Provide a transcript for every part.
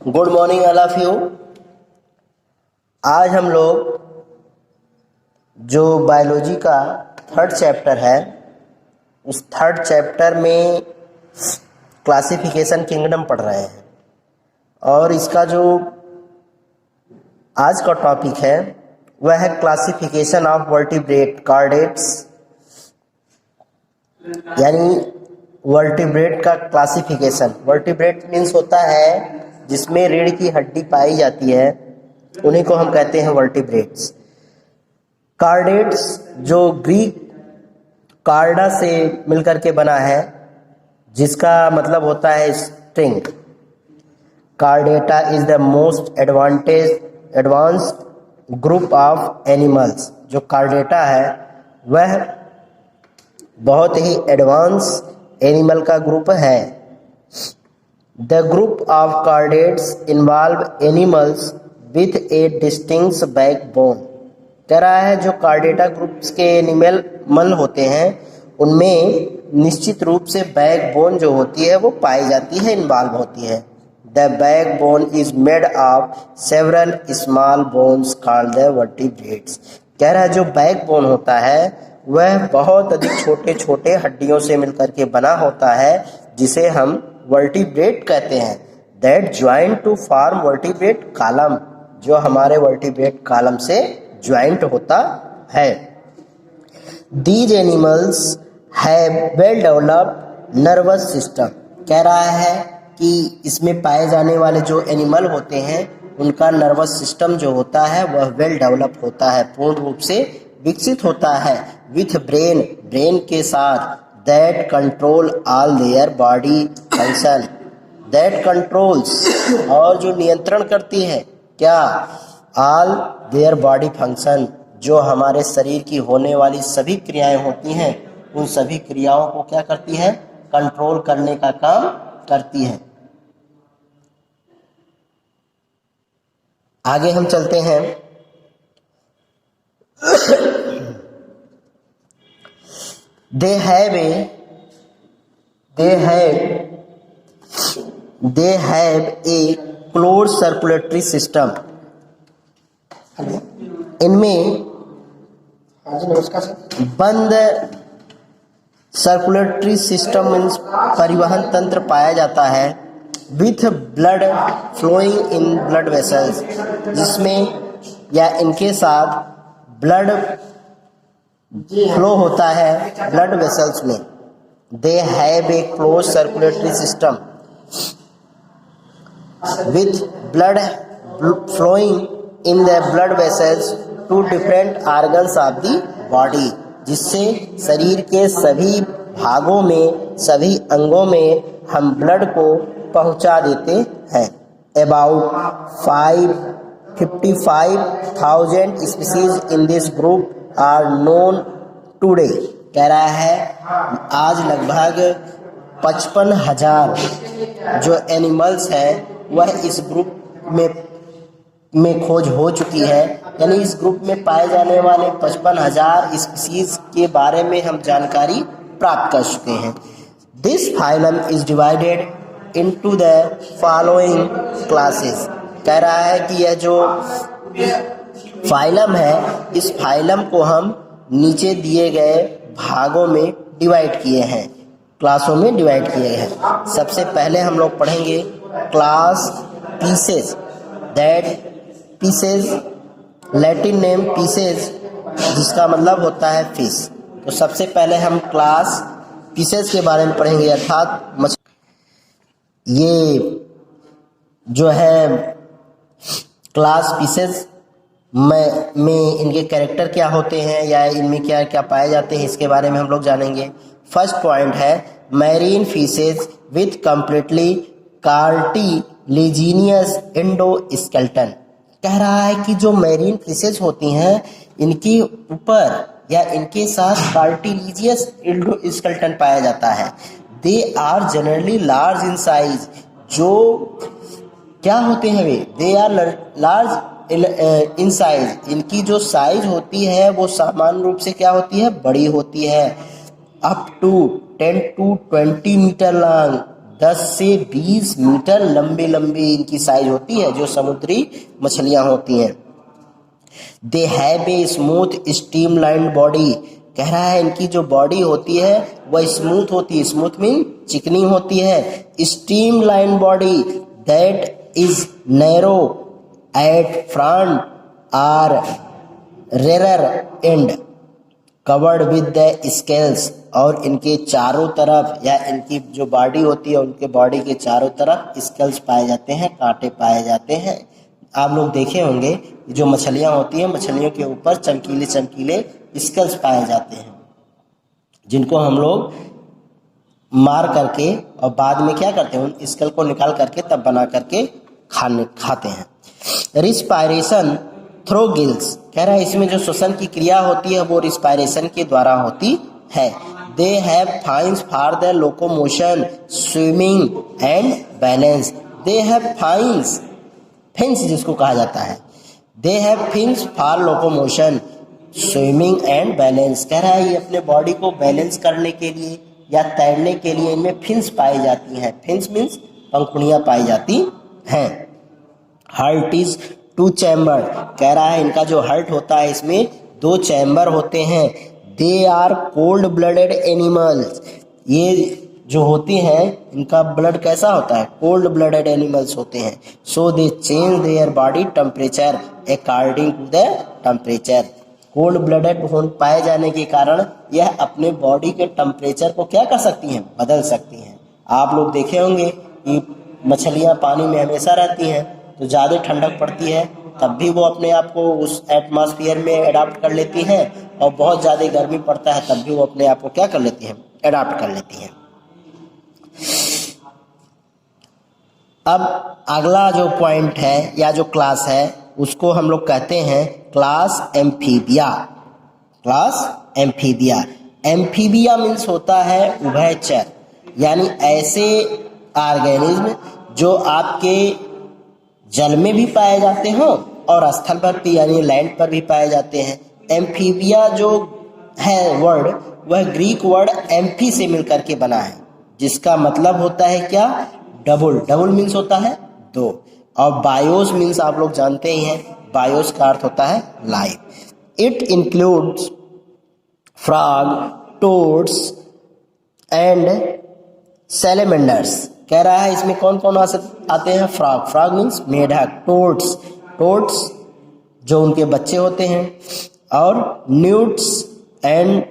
Good morning all of you. आज हम लोग जो बायोलॉजी का थर्ड चैप्टर है, उस थर्ड चैप्टर में क्लासिफिकेशन किंगडम पढ़ रहे हैं और इसका जो आज का टॉपिक है वह है क्लासिफिकेशन ऑफ वर्टिब्रेट कार्डेट्स, यानी वर्टिब्रेट का क्लासिफिकेशन। वर्टिब्रेट मीन्स होता है जिसमें रीढ़ की हड्डी पाई जाती है, उन्हीं को हम कहते हैं वर्टिब्रेट्स। कार्डेट्स जो ग्रीक कार्डा से मिलकर के बना है, जिसका मतलब होता है string. Chordata is the most advanced group of animals. जो कार्डेटा है वह बहुत ही एडवांस एनिमल का ग्रुप है। The group of chordates involve animals with A distinct backbone. कह रहा है जो कार्डेटा ग्रुप्स के एनिमल होते हैं उनमें निश्चित रूप से बैकबोन जो होती है वो पाई जाती है, इन्वॉल्व होती है। The backbone is made of several small bones called the vertebrates. कह रहा है जो बैकबोन होता है वह बहुत अधिक छोटे छोटे हड्डियों से मिलकर के बना होता है, जिसे हम वर्टिब्रेट कहते हैं। That joint to form vertebrate column, जो हमारे वर्टिब्रेट कॉलम से ज्वाइंट होता है। These animals have well developed nervous system. कह रहा है कि इसमें पाए जाने वाले जो एनिमल होते हैं उनका नर्वस सिस्टम जो होता है वह वेल डेवलप होता है, पूर्ण रूप से विकसित होता है। विथ ब्रेन के साथ। That control all their body function. That controls और जो नियंत्रण करती है क्या, ऑल देयर बॉडी फंक्शन, जो हमारे शरीर की होने वाली सभी क्रियाएं होती हैं उन सभी क्रियाओं को क्या करती है, कंट्रोल करने का काम करती है। आगे हम चलते हैं। They have a closed circulatory system. इनमें बंद सर्कुलेटरी सिस्टम मीन्स परिवहन तंत्र पाया जाता है। With blood flowing in blood vessels, जिसमें या इनके साथ ब्लड फ्लो होता है ब्लड वेसल्स में। They have a close circulatory system with blood flowing in the blood vessels to different organs of the body, जिससे शरीर के सभी भागों में, सभी अंगों में हम ब्लड को पहुंचा देते हैं। About 55,000 species in this group are known today. कह रहा है आज लगभग 55,000 जो एनिमल्स है वह इस ग्रुप में खोज हो चुकी है, यानी इस ग्रुप में पाए जाने वाले 55,000 स्पीसीज के बारे में हम जानकारी प्राप्त कर चुके हैं। This phylum is divided into the following classes. कह रहा है कि यह जो फाइलम है इस फाइलम को हम नीचे दिए गए भागों में डिवाइड किए हैं, क्लासों में डिवाइड किए हैं। सबसे पहले हम लोग पढ़ेंगे class pieces. That pieces Latin name pieces, जिसका मतलब होता है फिश। तो सबसे पहले हम क्लास पीसेस के बारे में पढ़ेंगे, अर्थात मछली। ये जो है क्लास पीसेस में इनके कैरेक्टर क्या होते हैं या इनमें क्या क्या पाए जाते हैं, इसके बारे में हम लोग जानेंगे। फर्स्ट पॉइंट है marine fishes with completely cartilaginous endoskeleton. कह रहा है कि जो मैरीन फिशेज होती हैं इनके ऊपर या इनके साथ कार्टिलेजियस एंडोस्केलेटन पाया जाता है। They are generally large in size. जो क्या होते हैं वे, they are large in size. इनकी जो साइज होती है वो सामान्य रूप से क्या होती है, बड़ी होती है। Up to 10 to 20 metre long, 10 से 20 मीटर लंबी लंबी इनकी साइज होती है जो समुद्री मछलियां होती हैं। दे have a smooth streamlined body, कह रहा है इनकी जो बॉडी होती है वह स्मूथ होती है, स्मूथ मीन चिकनी होती है। Streamlined body that is narrow at front or rear end covered with the scales, और इनके चारों तरफ या इनकी जो बॉडी होती है उनके बॉडी के चारों तरफ स्केल्स पाए जाते हैं, कांटे पाए जाते हैं। आप लोग देखे होंगे जो मछलियां होती हैं, मछलियों के ऊपर चमकीले चमकीले स्केल्स पाए जाते हैं, जिनको हम लोग मार करके और बाद में क्या करते हैं, उन स्केल को निकाल करके तब बना करके खाते हैं। रिस्पायरेशन थ्रू गिल्स, कह रहा है इसमें जो श्वसन की क्रिया होती है वो रिस्पायरेशन के द्वारा होती है। They have fins for the locomotion, swimming and balance. They have fins, fins जिसको कहा जाता है, they have fins for locomotion, swimming and balance. कह रहा है ये अपने बॉडी को बैलेंस करने के लिए या तैरने के लिए इनमें फिन्स पाई जाती हैं। फिन्स मीन्स पंखुड़ियाँ पाई जाती हैं। हार्ट इज 2 चैम्बर, कह रहा है इनका जो हार्ट होता है इसमें 2 चैम्बर होते हैं। They are cold blooded animals, ये जो होती हैं इनका ब्लड कैसा होता है, कोल्ड ब्लडेड एनिमल्स होते हैं। So they change their body temperature according to the temperature. Cold blooded पाए जाने के कारण यह अपने बॉडी के टेम्परेचर को क्या कर सकती हैं, बदल सकती हैं। आप लोग देखे होंगे कि मछलियाँ पानी में हमेशा रहती हैं, तो ज़्यादा ठंडक पड़ती है तब भी वो अपने आप को उस एटमॉस्फेयर में अडाप्ट कर लेती हैं, और बहुत ज़्यादा गर्मी पड़ता है तब भी वो अपने आप को क्या कर लेती हैं, अडाप्ट कर लेती हैं। अब अगला जो पॉइंट है या जो क्लास है उसको हम लोग कहते हैं class amphibia. Class amphibia, amphibia means होता है उभयचर, यानी ऐसे ऑर्गेनिज्म जो आपके जल में भी पाए जाते हो और स्थल पर भी यानी लैंड पर भी पाए जाते हैं। एम्फीबिया जो है वर्ड, वह ग्रीक वर्ड एम्फी से मिलकर के बना है, जिसका मतलब होता है क्या, डबल। डबल मीन्स होता है 2, और बायोस मीन्स आप लोग जानते ही हैं, बायोस का अर्थ होता है life. It includes frog, toads and salamanders. कह रहा है इसमें कौन कौन आते हैं, फ्रॉग, फ्रॉग मीन्स मेढक, टोड्स, टोड्स जो उनके बच्चे होते हैं, और न्यूट्स एंड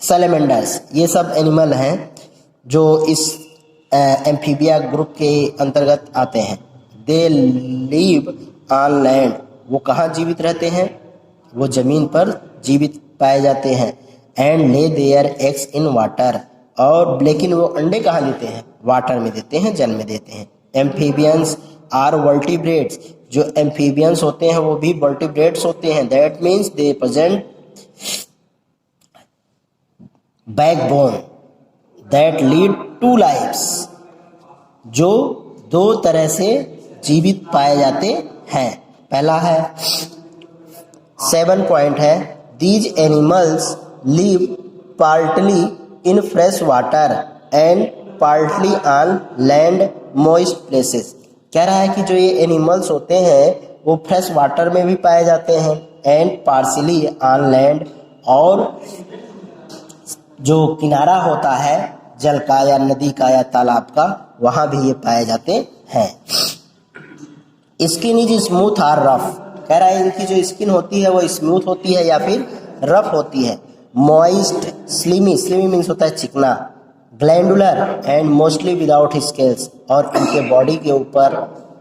सैलेमेंडर्स, ये सब एनिमल हैं जो इस एम्फीबिया ग्रुप के अंतर्गत आते हैं। दे लिव ऑन लैंड, वो कहाँ जीवित रहते हैं, वो ज़मीन पर जीवित पाए जाते हैं। And lay their eggs in water, और लेकिन वो अंडे कहाँ देते हैं, वाटर में देते हैं, जल में देते हैं। एम्फीबियंस आर वर्टिब्रेट्स, जो एम्फीबियंस होते हैं वो भी वर्टिब्रेट्स होते हैं। That means they present backbone that lead to lives, जो 2 तरह से जीवित पाए जाते हैं। पहला है 7 पॉइंट है, these animals live partly in fresh water and partly on land moist places. कह रहा है कि जो ये एनिमल्स होते हैं वो फ्रेश वाटर में भी पाए जाते हैं, एंड पार्शली ऑन लैंड, और जो किनारा होता है जल का या नदी का या तालाब का, वहाँ भी ये पाए जाते हैं। स्किन इज स्मूथ और रफ, कह रहा है इनकी जो स्किन होती है वो स्मूथ होती है या फिर रफ होती है। मॉइस्ट, स्लिमी, स्लिमी मीन्स होता है चिकना। Glandular and mostly without scales, और इनके बॉडी के ऊपर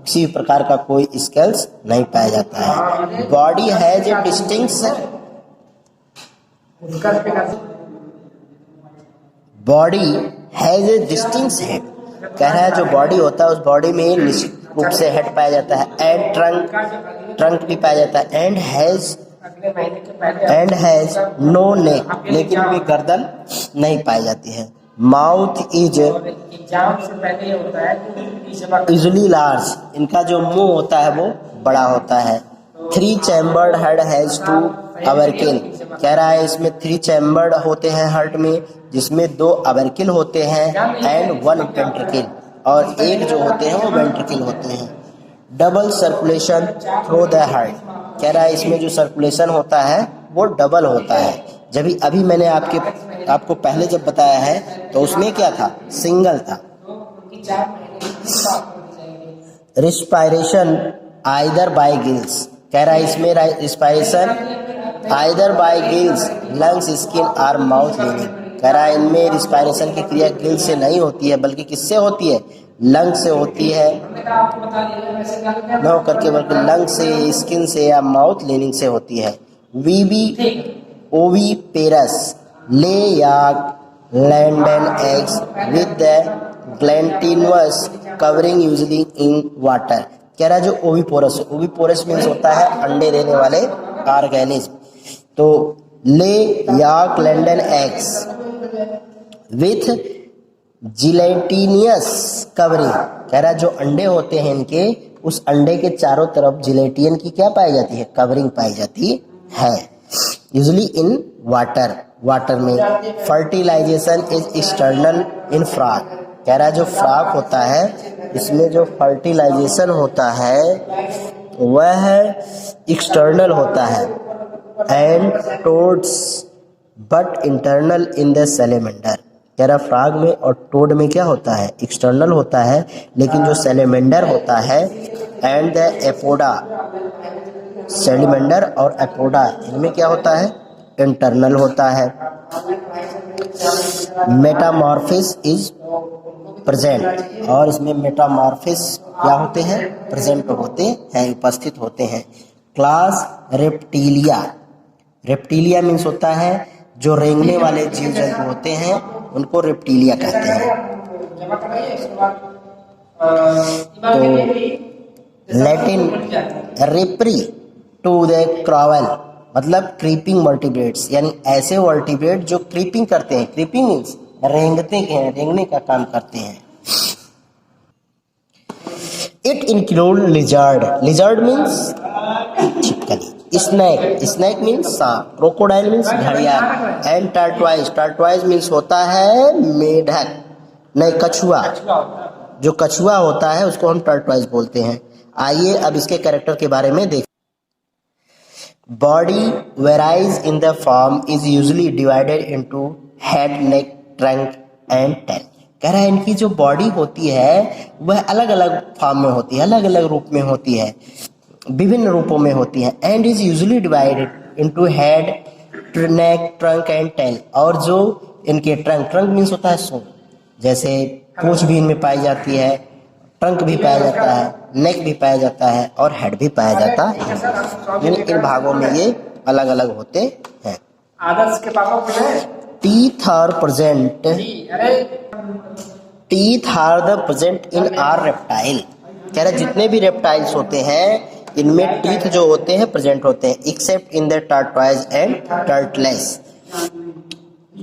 किसी प्रकार का कोई स्केल्स नहीं पाया जाता है। Body has a distinct, body has a distinct head, कह रहा है जो बॉडी होता है उस बॉडी में निश्चित रूप से हेड पाया जाता है, एंड ट्रंक भी पाया जाता है। एंड हैज नो नेक, लेकिन भी गर्दन नहीं पाई जाती है। माउथ इज इजली लार्ज, इनका जो मुंह होता है वो बड़ा होता है। 3 चैम्बर्ड हेड हैज 2 अवर्किल, कह रहा है इसमें 3 चैम्बर्ड होते हैं हार्ट में, जिसमें 2 अवर्किल होते हैं, एंड 1 वेंट्रिकल, और एक जो होते हैं वो वेंट्रिकल होते हैं। Double circulation through the heart, कह रहा है इसमें जो सर्कुलेशन होता है वो डबल होता है। जब अभी मैंने आपको पहले जब बताया है तो उसमें क्या था, सिंगल था। रिस्पायरेशन आइदर बाय गिल्स, कह रहा है इसमें respiration either bye gills, lungs, skin और माउथ लीनिंग। कह रहा है इनमें रिस्पायरेशन की क्रिया गिल से नहीं होती है बल्कि किससे होती है, लंग से होती है, न होकर के बल्कि लंग से, स्किन से या माउथ लीनिंग से होती है। वीबी ओवी पेरस ले या laden eggs with the gelatinous covering usually in water. कह रहा है जो ओविपोरस, ओविपोरस मीन्स होता है अंडे देने वाले ऑर्गेनिज्म। तो lay yolk laden eggs with gelatinous covering, कह रहा है जो अंडे होते हैं इनके, उस अंडे के चारों तरफ जिलेटिन की क्या पाई जाती है, कवरिंग पाई जाती है। यूजली इन वाटर, वाटर में। Fertilisation is external in frog, कह रहा है जो फ्रॉग होता है इसमें जो फर्टिलाइजेशन होता है वह एक्सटर्नल होता है and toads but internal in the salamander. कह रहा फ्रॉग में और टोड में क्या होता है, एक्सटर्नल होता है, लेकिन जो सैलेमेंडर होता है एंड द एपोडा, सैलेमेंडर और एपोडा इनमें क्या होता है, इंटरनल होता है। मेटामॉर्फिस इज प्रेजेंट, और इसमें मेटामॉर्फिस क्या होते हैं, प्रेजेंट होते हैं, उपस्थित होते हैं। क्लास रेप्टिलिया, रेप्टिलिया मीन्स होता है जो रेंगने वाले जीव जंतु होते हैं उनको रेप्टिलिया कहते हैं। तो लैटिन रेप्री टू द क्रावल, मतलब क्रीपिंग वर्टिब्रेट्स, यानी ऐसे वर्टिब्रेट जो क्रीपिंग करते हैं, क्रीपिंग मीन्स रेंगते हैं, रेंगने का काम करते हैं। It include lizard, lizard means छिपकली, स्नैक, स्नैक मीन्स सांप, क्रोकोडाइल मीन्स घड़ियाल, एंड टर्टवाइज, टर्टवाइज मीन्स होता है मेढक, नहीं कछुआ, जो कछुआ होता है उसको हम टर्टवाइज बोलते हैं। आइए अब इसके कैरेक्टर के बारे में देखें। Body varies in the form is usually divided into head, neck, trunk and tail. कह रहा है इनकी जो बॉडी होती है वह अलग अलग फॉर्म में होती है, अलग अलग रूप में होती है, विभिन्न रूपों में होती है। And is usually divided into head, neck, trunk and tail, और जो इनके ट्रंक, ट्रंक मीन्स होता है सूंड, जैसे पूंछ भी इनमें पाई जाती है, ट्रंक भी पाया जाता है, नेक भी पाया जाता है और हेड भी पाया जाता है, यानी इन भागों में ये अलग अलग होते हैं। आदर्श के पापा बोले teeth are present, teeth are the present in are reptile. कह रहे जितने भी रेप्टाइल्स होते हैं इनमें टीथ जो होते हैं प्रेजेंट होते हैं, except in the tortoise and turtles.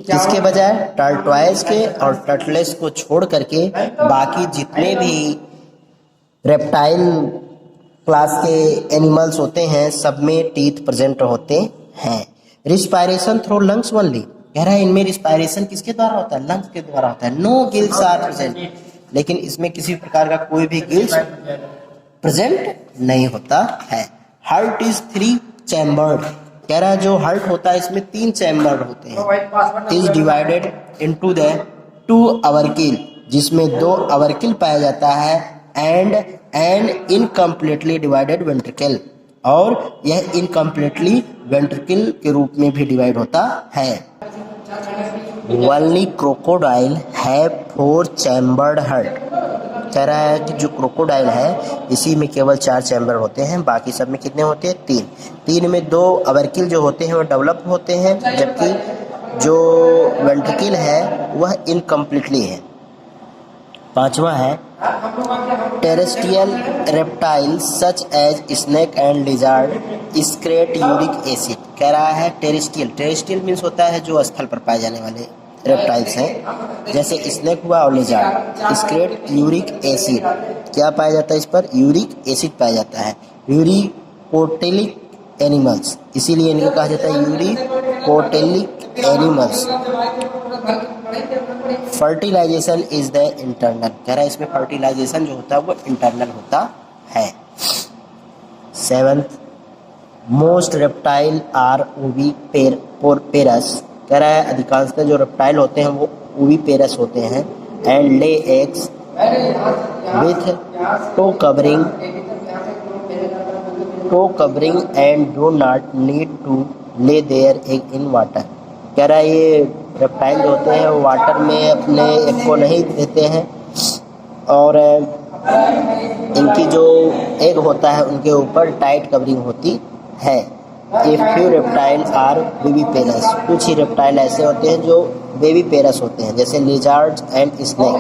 किसके बजाय, टर्टवाइज के और टर्टलेस को छोड़ करके बाकी जितने भी रेप्टाइल क्लास के एनिमल्स होते हैं सब में टीथ प्रेजेंट होते हैं। रिस्पायरेशन थ्रू लंग्स ओनली, कह रहा है इनमें रिस्पायरेशन किसके द्वारा होता है, लंग्स के द्वारा होता है। नो गिल्स आर प्रेजेंट, लेकिन इसमें किसी प्रकार का कोई भी गिल्स प्रेजेंट नहीं होता है। हार्ट इज 3 चैम्बर्ड, कह रहा है जो हार्ट होता है इसमें 3 चैम्बर होते हैं। इज डिवाइडेड इनटू द 2 अवर्किल, जिसमें 2 अवर्किल पाया जाता है, एंड इनकम्प्लीटली डिवाइडेड वेंट्रिकल, और यह इनकम्प्लीटली वेंट्रिकल के रूप में भी डिवाइड होता है। ओनली क्रोकोडाइल है 4 चैम्बर्ड हार्ट, कह रहा है कि जो क्रोकोडाइल है इसी में केवल 4 चैम्बर होते हैं, बाकी सब में कितने होते हैं, 3। 3 में 2 अवर्किल जो होते हैं वो डेवलप होते हैं, जबकि जो वेंट्रिकल है वह इनकम्प्लीटली है। 5वां है terrestrial reptile such as snake and lizard secrete uric acid, कह रहा है टेरेस्ट्रियल, टेरेस्ट्रियल मीन्स होता है जो स्थल पर पाए जाने वाले रेप्टाइल्स हैं, जैसे स्नेक हुआ और लिजर्ड। स्क्रेट यूरिक एसिड, क्या पाया जाता है इस पर, यूरिक एसिड पाया जाता है। यूरिकोटेलिक एनिमल्स, इसीलिए इनको कहा जाता है uricotelic animals. Fertilisation is the internal, कह रहा है इसमें फर्टिलाइजेशन जो होता है वो इंटरनल होता है। 7th, most reptile are oviparous, कह रहा है अधिकांशतः जो रेप्टाइल होते हैं वो ओविपेरस होते हैं। And lay eggs with tough covering and do not need to lay their egg in water, कह रहा है ये रेप्टाइल जो होते हैं वो वाटर में अपने एग को नहीं देते हैं और इनकी जो एग होता है उनके ऊपर टाइट कवरिंग होती है। ए फ्यू रेप्टाइल आर बेबीपेरस, कुछ ही रेप्टाइल ऐसे होते हैं जो बेबीपेरस होते हैं, जैसे लिजार्ड एंड स्नेक।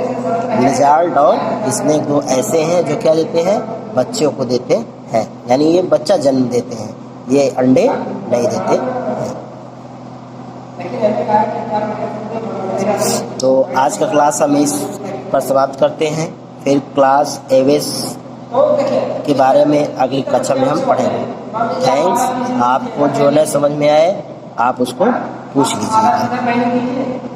लिजार्ड और स्नेक दो ऐसे हैं जो क्या देते हैं, बच्चों को देते हैं, यानी ये बच्चा जन्म देते हैं, ये अंडे नहीं देते हैं। तो आज का क्लास हम इस पर समाप्त करते हैं, फिर क्लास एवेस के बारे में अगली कक्षा में हम पढ़ेंगे। थैंक्स, आपको जो न समझ में आए आप उसको पूछ लीजिएगा।